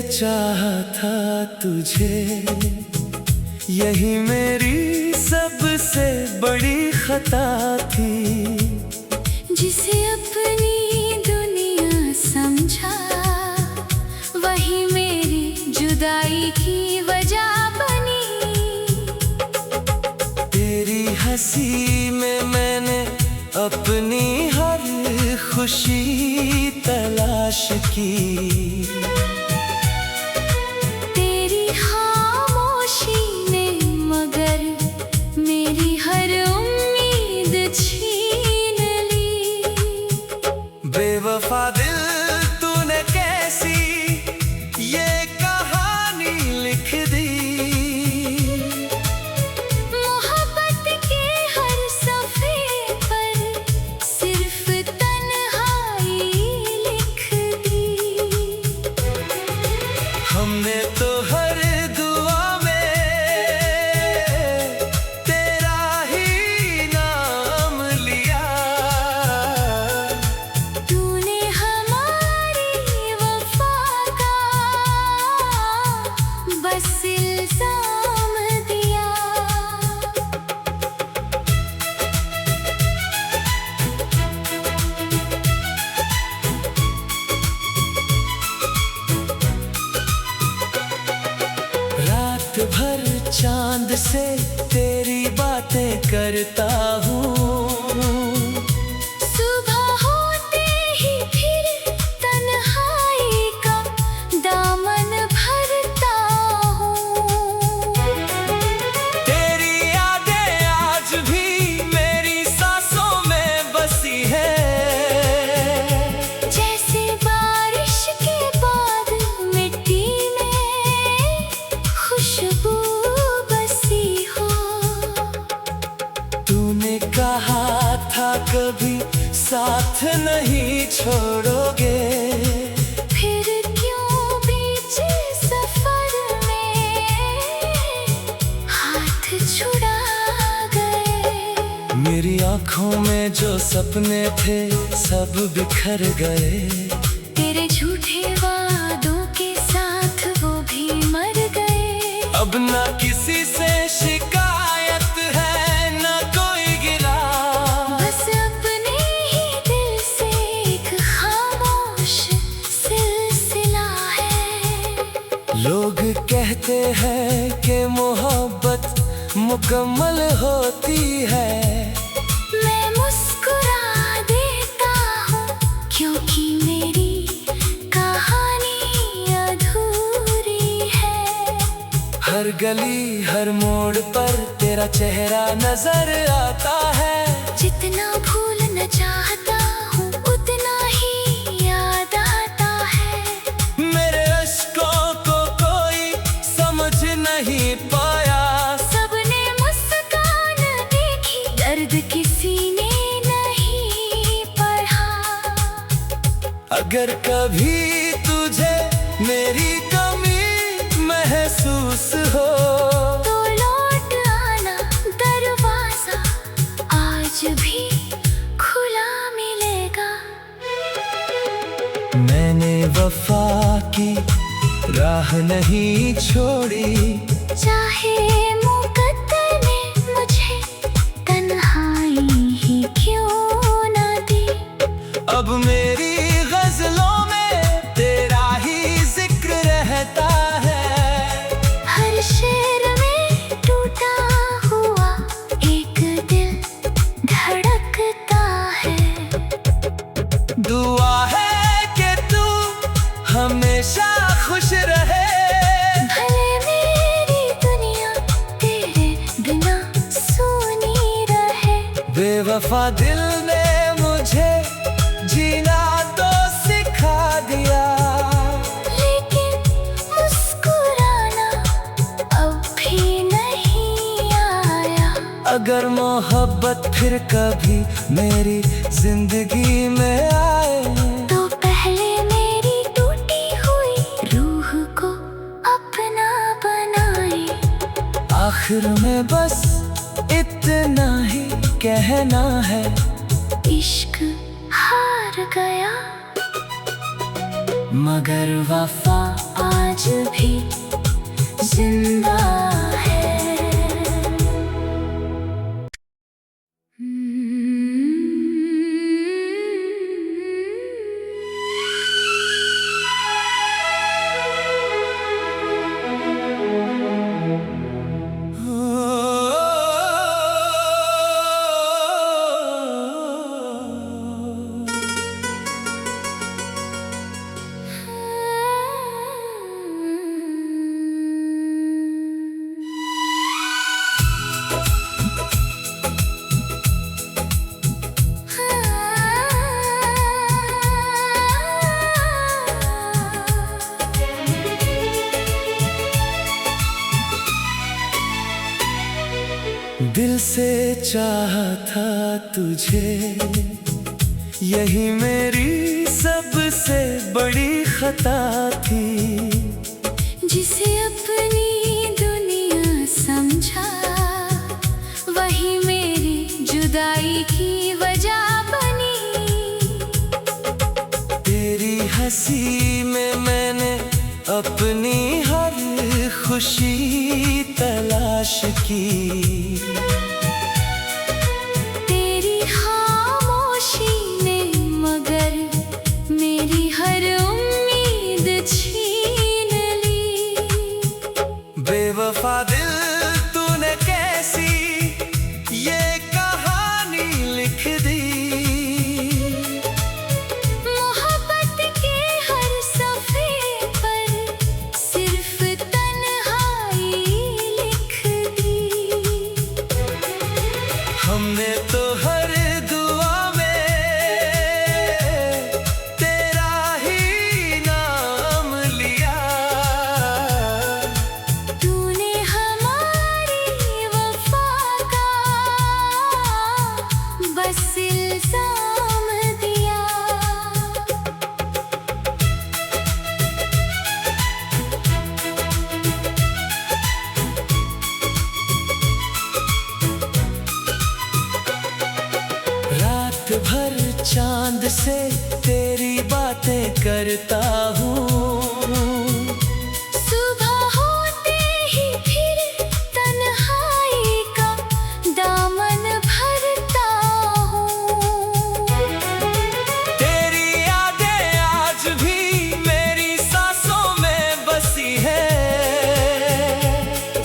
चाहा था तुझे, यही मेरी सबसे बड़ी खता थी। जिसे अपनी दुनिया समझा, वही मेरी जुदाई की वजह बनी। तेरी हंसी में मैंने अपनी हर खुशी तलाश की। तेरी खामोशी ने मगर मेरी हर उम्मीद छीन ली। बेवफा दिल तूने कैसी ये कहानी लिख दी। मोहब्बत के हर सफ़े पर सिर्फ तन्हाई लिख दी। हमने तो हर दुआ में तेरा ही नाम लिया। तूने हमारी वफा का बस इल्जाम दिया। रात भर चांद से तेरी बातें करता हूँ। सुबह होते ही फिर तन्हाई का दामन भरता हूँ। तेरी यादें आज भी मेरी सांसों में बसी है। जैसे बारिश के बाद मिट्टी में खुशबू बसी हो। तूने कहा था कभी साथ नहीं छोड़ोगे। फिर क्यों बीच सफर में हाथ छुड़ा गए। मेरी आंखों में जो सपने थे सब बिखर गए। तेरे झूठे वादों के साथ वो भी मर गए। अब ना किसी से शिकायत है ना कोई गिला। बस अपने ही दिल से एक खामोश सिलसिला है। लोग कहते हैं कि मोहब्बत मुकम्मल होती है। मैं मुस्कुरा देता हूँ क्योंकि मेरी कहानी अधूरी है। हर गली हर मोड़ पर तेरा चेहरा नजर आता है। जितना भूलना चाहता हूँ उतना ही याद आता है। मेरे अश्कों को कोई समझ नहीं पाया। सबने मुस्कान देखी, दर्द किसी ने नहीं पढ़ा। अगर कभी तुझे मेरी कमी महसूस हो तो लौट आना, दरवाजा आज भी खुला मिलेगा। मैंने वफा की राह नहीं छोड़ी। चाहे मुकद्दर ने मुझे तन्हाई ही क्यों ना दी। अब मेरी गजलों में तेरा ही जिक्र रहता है। हर शेर में टूटा हुआ एक दिल धड़कता है। दुआ है कि तू हमेशा खुश रहे। भले मेरी दुनिया तेरे बिना सूनी रहे। बेवफा दिल ने मुझे जीना तो सिखा दिया। लेकिन मुस्कुराना अब भी नहीं आया। अगर मोहब्बत फिर कभी मेरी जिंदगी में आए तो पहले मेरी टूटी हुई रूह को अपना बनाए। आखिर में बस इतना ही कहना है। इश्क हार गया मगर वफा आज दिल से चाहा था तुझे, यही मेरी सबसे बड़ी खता थी। जिसे अपनी दुनिया समझा, वही मेरी जुदाई की वजह बनी। तेरी हंसी में मैंने अपनी हर खुशी तलाश की। तेरी खामोशी ने मगर मेरी हर उम्मीद छीन ली। बेवफा दिल तूने कैसी ये कहानी लिख दी। मोहब्बत के हर सफ़े पर सिर्फ तन्हाई लिख दी। हमने तो हर दुआ में तेरा ही नाम लिया। तूने हमारी वफा का बस इल्जाम दिया। रात भर चांद से तेरी बातें करता हूँ। सुबह होते ही फिर तन्हाई का दामन भरता हूँ। तेरी यादें आज भी मेरी सांसों में बसी है।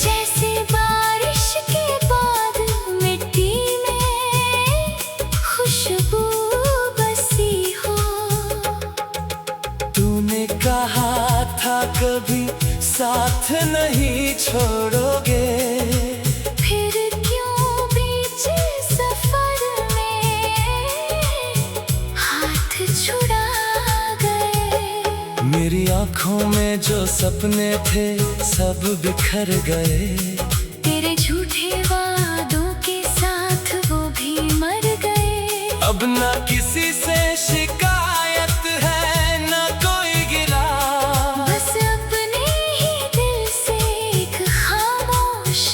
जैसे बारिश के बाद मिट्टी में खुशबू बसी हो। तूने कहा था कभी साथ नहीं छोड़ोगे। फिर क्यों बीच सफर में हाथ छुड़ा गए। मेरी आंखों में जो सपने थे सब बिखर गए। तेरे झूठे वादों के साथ वो भी मर गए। अब ना किसी से शिकायत है ना कोई गिला। बस अपने ही दिल से एक खामोश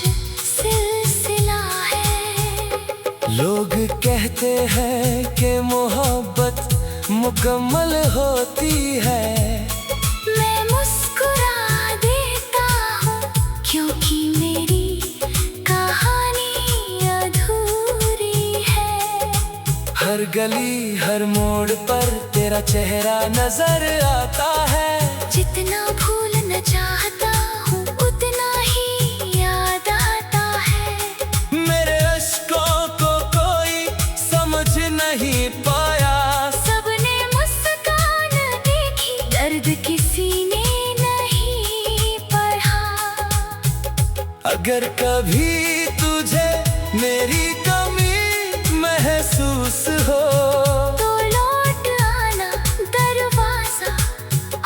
सिलसिला है। लोग कहते हैं कि मोहब्बत मुकम्मल होती है। मैं मुस्कुरा देता हूँ क्योंकि मेरी कहानी अधूरी है। हर गली हर मोड़ पर तेरा चेहरा नजर आता है। जितना भूलना चाहता हूँ उतना ही याद आता है। मेरे अश्कों को कोई समझ नहीं पाया। सबने मुस्कान देखी, दर्द किसी ने नहीं पढ़ा। अगर कभी तुझे मेरी कमी महसूस हो तो लौट आना, दरवाजा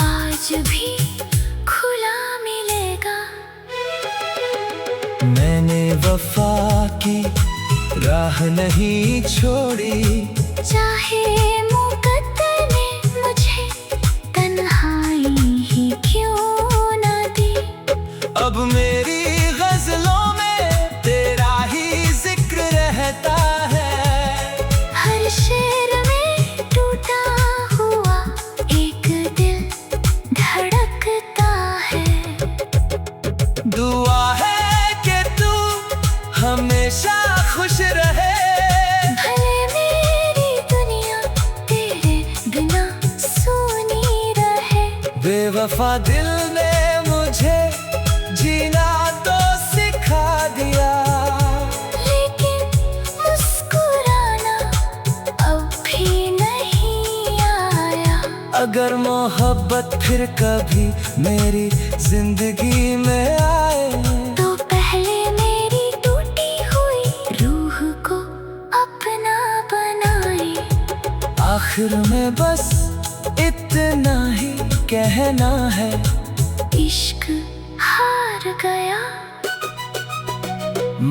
आज भी खुला मिलेगा। मैंने वफा की राह नहीं छोड़ी। चाहे मुकद्दर ने मुझे तन्हाई ही क्यों ना दी। अब मेरी गजलों में तेरा ही जिक्र रहता है। हर शेर में टूटा हुआ एक दिल धड़कता है। दुआ है कि तू हमेशा खुश रहे। भले मेरी दुनिया तेरे बिना सूनी रहे। बेवफा दिल ने मुझे जीना तो सिखा दिया। लेकिन मुस्कुराना अब भी नहीं आया। अगर मोहब्बत फिर कभी मेरी जिंदगी में आए तो पहले मेरी टूटी हुई रूह को अपना बनाए। आखिर में बस इतना ही कहना है। इश्क हार गया।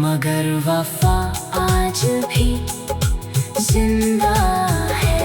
मगर वफा आज भी जिंदा है।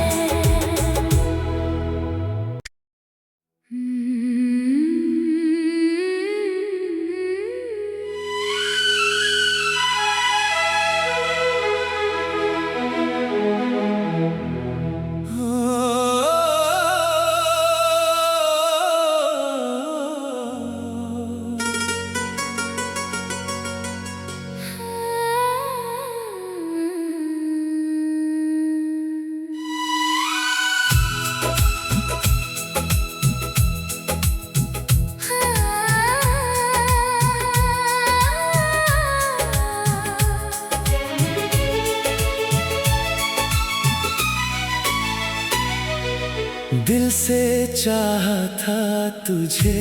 दिल से चाहा था तुझे,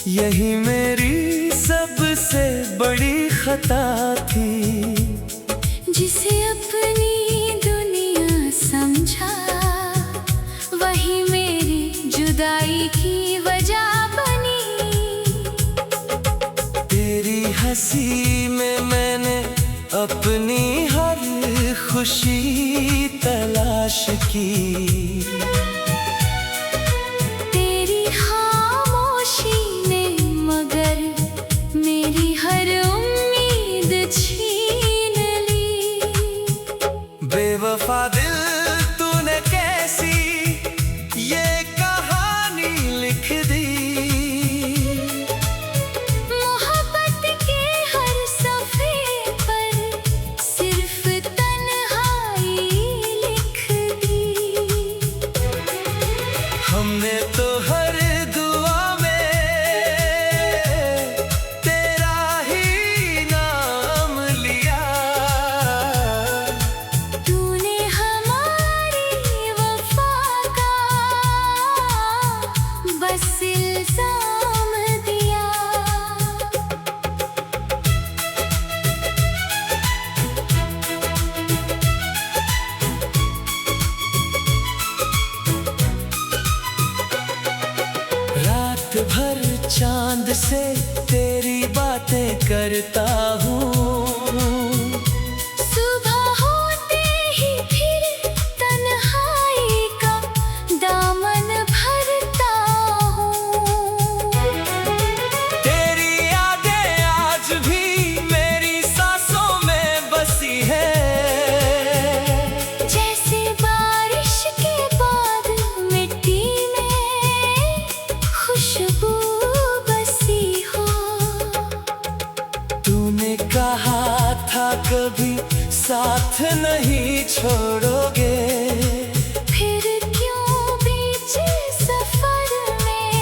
यही मेरी सबसे बड़ी खता थी। जिसे अपनी दुनिया समझा, वही मेरी जुदाई की वजह बनी। तेरी हंसी में मैंने अपनी हर खुशी तलाश की। तेरी खामोशी ने मगर मेरी हर उम्मीद छीन ली। बेवफा दिल तूने कैसी ये कहानी लिख दी। मोहब्बत के हर सफ़े पर सिर्फ तन्हाई लिख दी। हमने तो हर दुआ में तेरा ही नाम लिया। तूने हमारी वफा का बस इल्जाम दिया। रात भर चांद से तेरी बातें करता हूँ। सुबह होते ही फिर तन्हाई का दामन भरता हूँ। तेरी यादें आज भी मेरी सांसों में बसी है। जैसे बारिश के बाद मिट्टी में खुशबू बसी हो। तूने कहा था कभी साथ नहीं छोड़ोगे। फिर क्यों बीच सफर में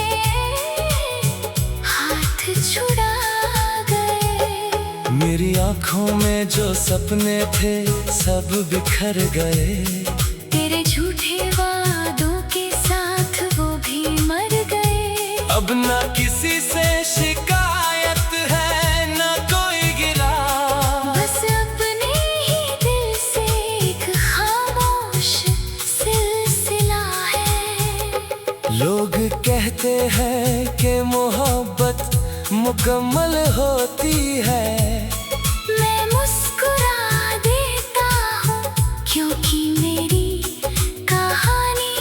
हाथ छुड़ा गए। मेरी आंखों में जो सपने थे सब बिखर गए। तेरे झूठे वादों के साथ वो भी मर गए। अब ना किसी से शिकायत है ना कोई गिला। बस अपने ही दिल से एक खामोश सिलसिला है। लोग कहते हैं कि मोहब्बत मुकम्मल होती है। मैं मुस्कुरा देता हूँ क्योंकि मेरी कहानी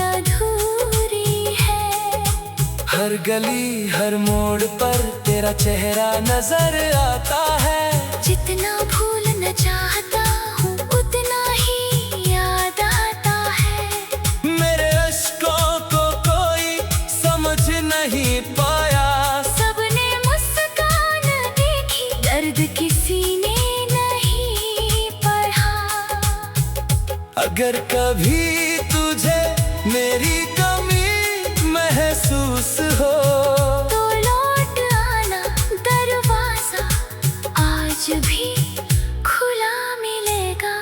अधूरी है। हर गली हर मोड़ पर तेरा चेहरा नजर आता है। जितना भूलना चाहता हूँ उतना ही याद आता है। मेरे अश्कों को कोई समझ नहीं पाया। सबने मुस्कान देखी, दर्द किसी ने नहीं पढ़ा। अगर कभी तुझे मेरी कमी महसूस हो तो लौट आना, दरवाजा आज भी खुला मिलेगा।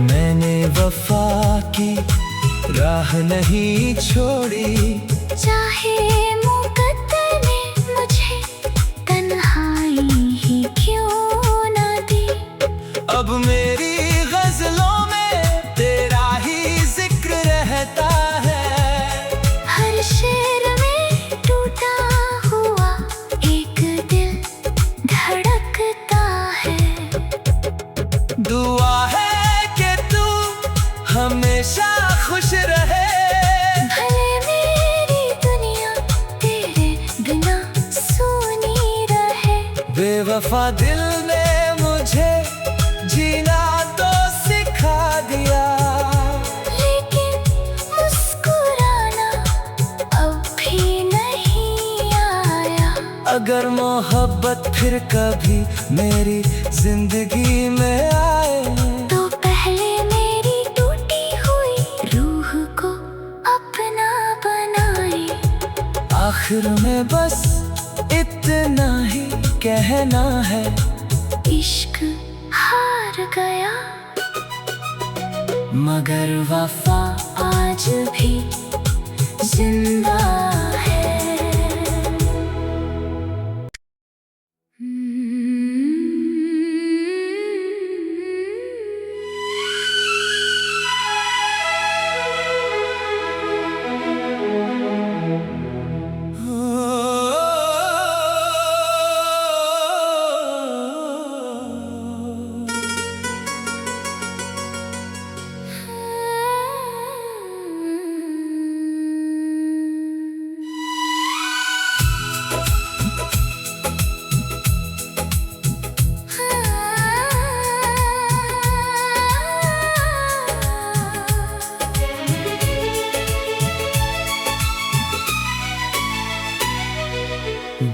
मैंने वफा की राह नहीं छोड़ी। चाहे मुकद्दर ने मुझे तन्हाई ही क्यों ना दी। अब मेरी गजलों में तेरा ही जिक्र रहता है। हर शेर में टूटा हुआ एक दिल बेवफा दिल ने मुझे जीना तो सिखा दिया, लेकिन मुस्कुराना अब भी नहीं आया। अगर मोहब्बत फिर कभी मेरी जिंदगी में आए, तो पहले मेरी टूटी हुई रूह को अपना बनाए। आखिर में बस इतना ही कहना है, इश्क हार गया, मगर वफा आज भी जिंदा है।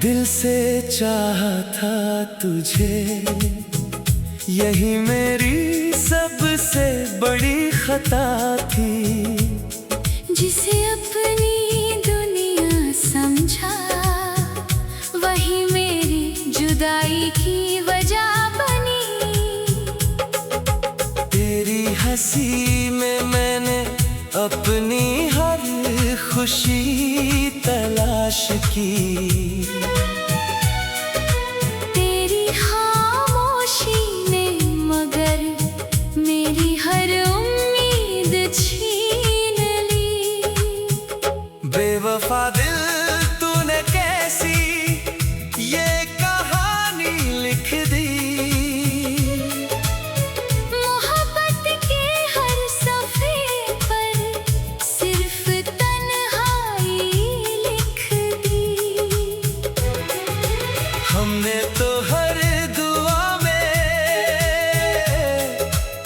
दिल से चाहा था तुझे, यही मेरी सबसे बड़ी खता थी। जिसे अपनी दुनिया समझा, वही मेरी जुदाई की वजह बनी। तेरी हंसी में मैंने अपनी हर खुशी तलाश की, तेरी खामोशी ने मगर मेरी हर उम्मीद छीन ली। बेवफा दिल तूने कैसी ये कहानी लिख दी, मोहब्बत के हर सफ़े पर सिर्फ तन्हाई लिख दी। हमने तो हर दुआ में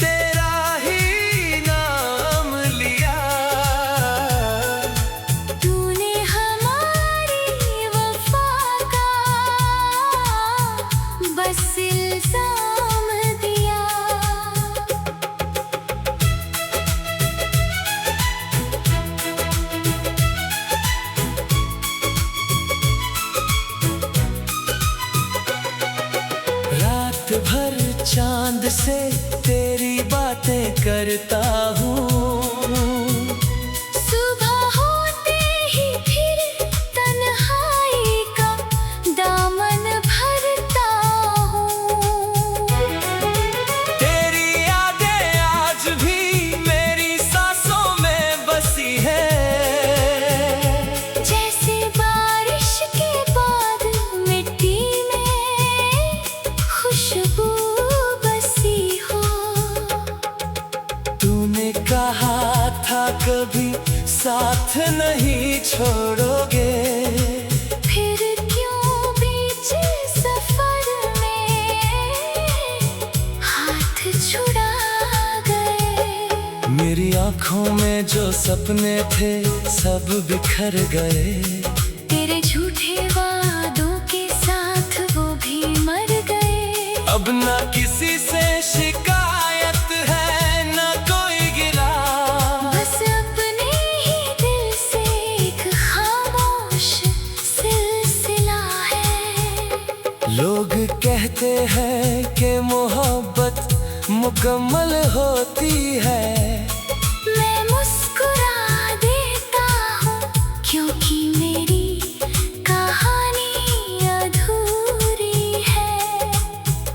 तेरा ही नाम लिया, तूने हमारी वफा का बस इल्जाम दिया। रात भर चांद से तेरी बातें करता हूँ, सुबह होते ही फिर तन्हाई का दामन भरता हूँ। तेरी यादें आज भी मेरी सांसों में बसी है, जैसे बारिश के बाद मिट्टी में खुशबू बसी हो। तूने कहा था कभी साथ नहीं छोड़ोगे, फिर क्यों बीच सफर में हाथ छुड़ा गए। मेरी आंखों में जो सपने थे सब बिखर गए, तेरे झूठे वादों के साथ वो भी मर गए। अब ना किसी से शिकायत है ना कोई गिला, बस अपने ही दिल से एक खामोश सिलसिला है। लोग कहते हैं कि मोहब्बत मुकम्मल होती है, मैं मुस्कुरा देता हूँ क्योंकि मेरी कहानी अधूरी है।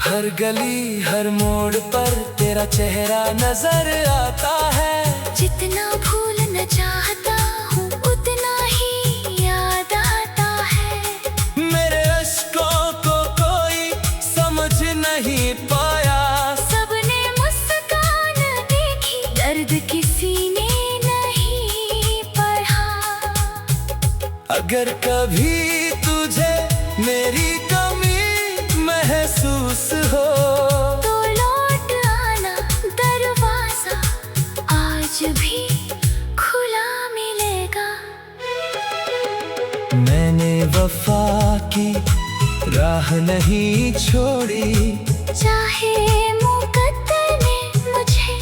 हर गली हर मोड़ पर तेरा चेहरा नजर आता है, जितना भूलना चाहता हूँ उतना ही याद आता है। मेरे अश्कों को कोई समझ नहीं पाया, सबने मुस्कान देखी, दर्द किसी ने नहीं पढ़ा। अगर कभी तुझे मेरी कमी महसूस हो तो लौट आना, दरवाजा आज भी खुला मिलेगा। मैंने वफा की राह नहीं छोड़ी, चाहे मुकद्दर ने मुझे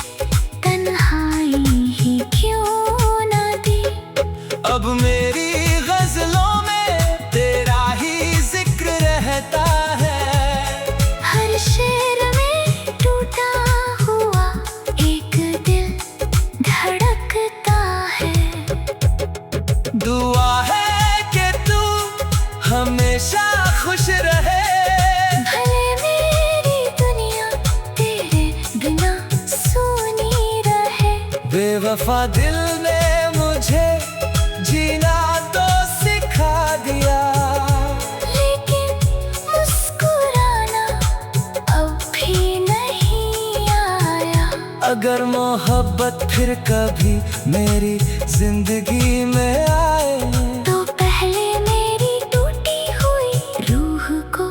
तन्हाई ही क्यों ना दी। अब मेरी गजलों में तेरा ही जिक्र रहता है। हर शेर में टूटा हुआ एक दिल धड़कता है। दुआ है कि तू हमेशा खुश रहे, भले मेरी दुनिया तेरे बिना सूनी रहे। बेवफा दिल ने मुझे जीना तो सिखा दिया, लेकिन मुस्कुराना अब भी नहीं आया। अगर मोहब्बत फिर कभी मेरी जिंदगी में आए, तो पहले मेरी टूटी हुई रूह को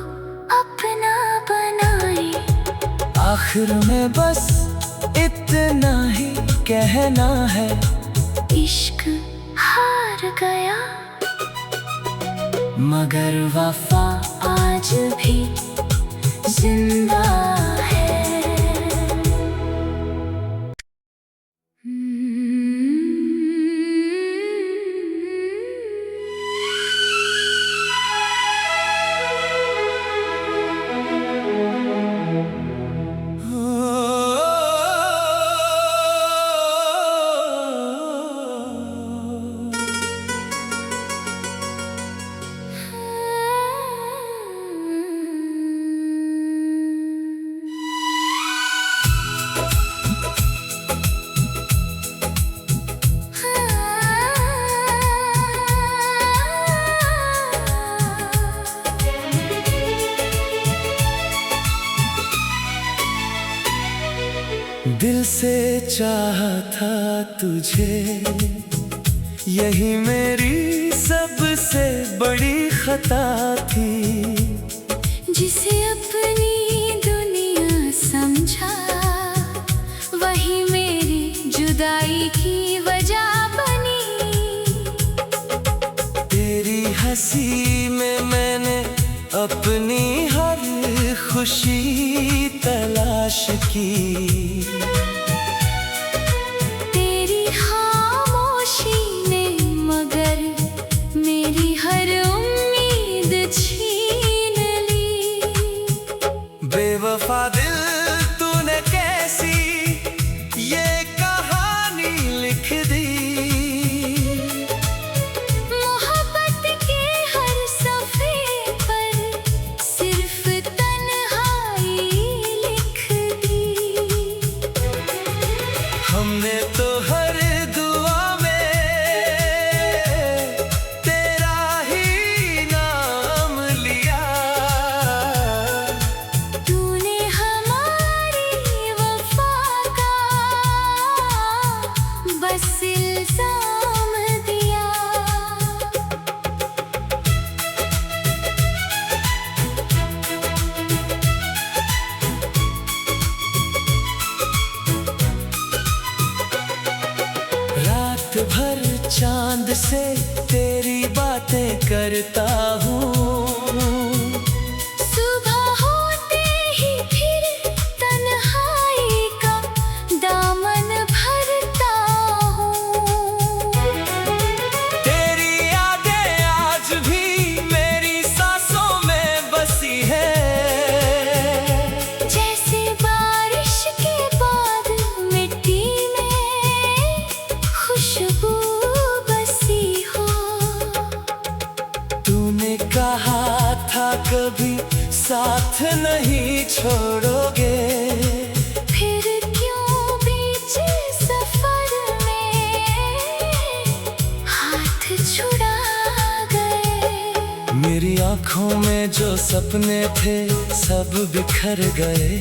अपना बनाए। आखिर में बस इतना ही कहना है, इश्क हार गया, मगर वफा आज भी जिंदा है। दिल से चाहा था तुझे, यही मेरी सबसे बड़ी खता थी। जिसे अपनी दुनिया समझा, वही मेरी जुदाई की वजह बनी। तेरी हंसी में मैंने अपनी हर खुशी तलाश की, तेरी खामोशी ने मगर मेरी हर उम्मीद छीन ली। बेवफा दिल तूने कैसी ये कहानी लिख दी। मोहब्बत के हर सफ़े पर सिर्फ तन्हाई लिख दी। हमने तो हर दुआ में तेरा ही नाम लिया, तूने हमारी वफा का बस इल्जाम दिया। रात भर चांद से तेरी बातें करता हूँ, सुबह होते ही फिर तन्हाई का दामन भरता हूँ। तेरी यादें आज भी मेरी सांसों में बसी है। जैसे बारिश के बाद मिट्टी में खुशबू बसी हो। तूने कहा था कभी साथ नहीं छोड़ोगे, फिर क्यों बीच सफर में हाथ छुड़ा गए। मेरी आंखों में जो सपने थे सब बिखर गए।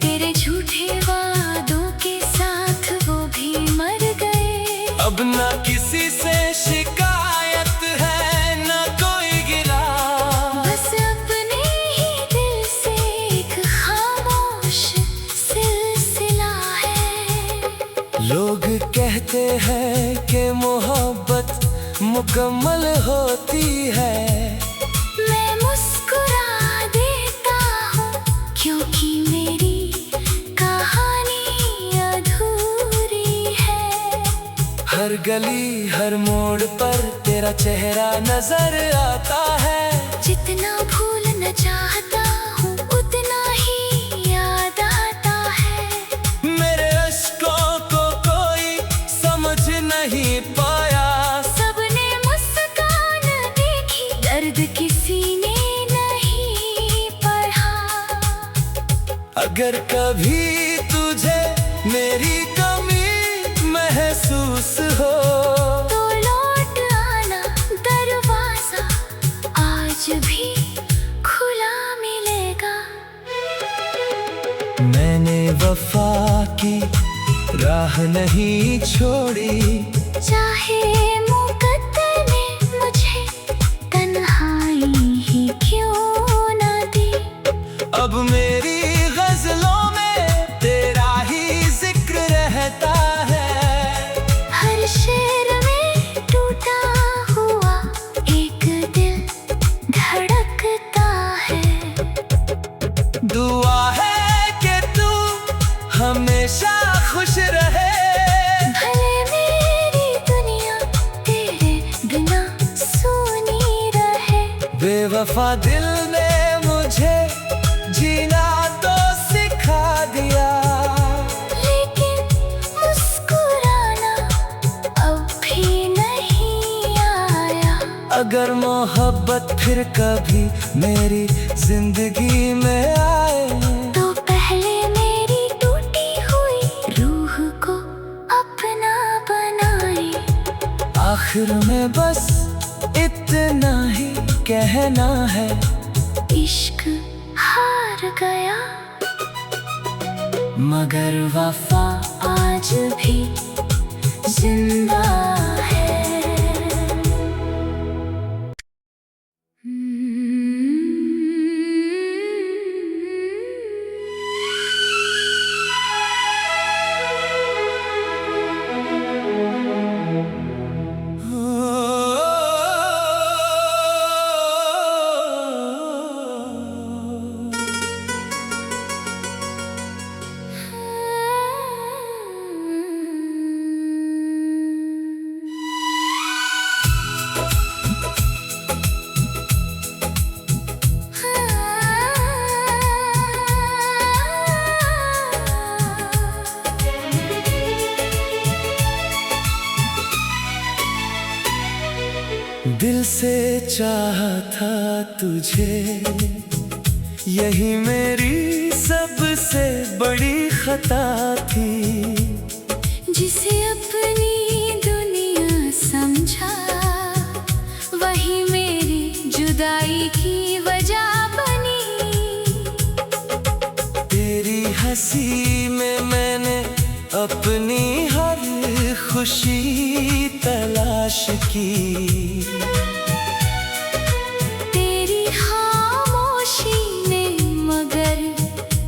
तेरे झूठे वादों के साथ वो भी मर गए। अब ना किसी से शिकायत है, ना कोई गिला, बस अपने ही दिल से मुकम्मल होती है। मैं मुस्कुरा देता हूँ क्योंकि मेरी कहानी अधूरी है। हर गली हर मोड़ पर तेरा चेहरा नजर आता है। जितना भूलना चाहता हूँ उतना ही याद आता है। मेरे अश्कों को कोई समझ नहीं पाया। सबने मुस्कान देखी, दर्द किसी ने नहीं पढ़ा। अगर कभी तुझे मेरी कमी महसूस हो तो लौट आना, दरवाजा आज भी खुला मिलेगा। मैंने वफा की राह नहीं छोड़ी। चाहे मुकद्दर ने मुझे तन्हाई ही क्यों ना दी। अब मेरी गजलों में तेरा ही जिक्र रहता है। हर शेर में टूटा हुआ एक दिल धड़कता है। दुआ है कि तू हमेशा खुश रहे। भले मेरी दुनिया तेरे बिना सूनी रहे। बेवफा दिल ने मुझे जीना तो सिखा दिया। लेकिन मुस्कुराना अब भी नहीं आया। अगर मोहब्बत फिर कभी मेरी जिंदगी में आए तो पहले मेरी टूटी हुई रूह को अपना बनाए। आखिर में बस इतना ही कहना है। इश्क हार गया मगर वफा आज भी जिंदा है। दिल से चाहा था तुझे, यही मेरी सबसे बड़ी खता थी। जिसे अपनी दुनिया समझा वही मेरी जुदाई की वजह बनी। तेरी हंसी में मैंने अपनी हर खुशी तलाश की। तेरी खामोशी ने मगर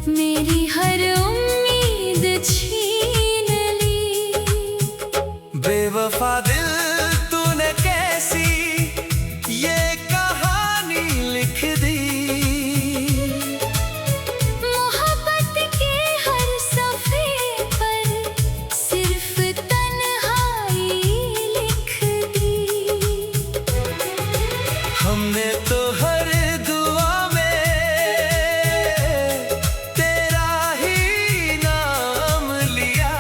मेरी हर उम्मीद छीन ली। बेवफा दिल तूने कैसी ये कहानी लिख दी। मोहब्बत के हर सफ़े पर सिर्फ तन्हाई लिख दी। हमने तो हर दुआ में तेरा ही नाम लिया।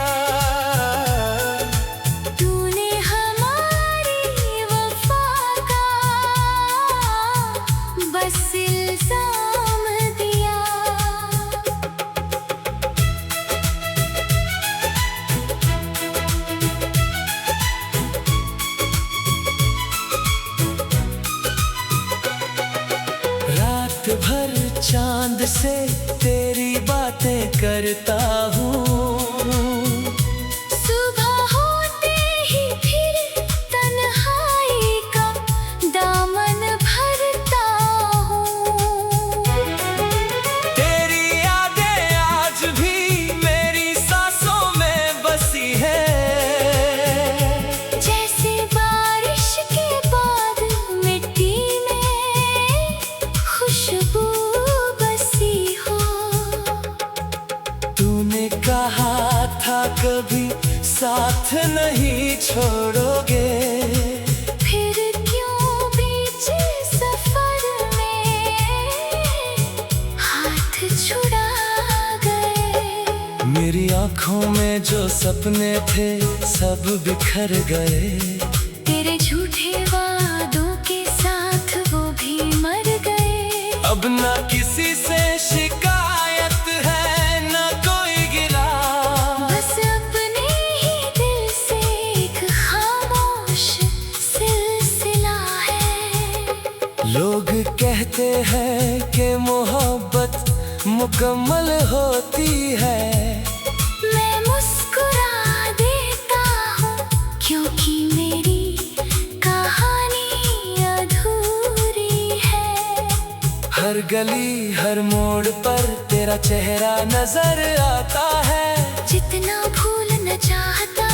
तूने हमारी वफा का बस इल्जाम दिया। रात भर चांद से तेरी बातें करता हूँ। सुबह होते ही फिर तन्हाई का दामन भरता हूँ। तेरी यादें आज भी मेरी सांसों में बसी है। जैसे बारिश के नहीं छोड़ोगे। फिर क्यों बीच सफर में हाथ छुड़ा गए। मेरी आंखों में जो सपने थे सब बिखर गए। तेरे झूठे वादों के साथ वो भी मर गए। अब ना किसी से शिकायत है ना कोई गिला। बस अपने ही दिल से एक खामोश सिलसिला है। लोग कहते हैं कि मोहब्बत मुकम्मल होती है। मैं मुस्कुरा देता हूँ क्योंकि मेरी कहानी अधूरी है। हर गली हर मोड़ पर तेरा चेहरा नजर आता है। जितना भूलना चाहता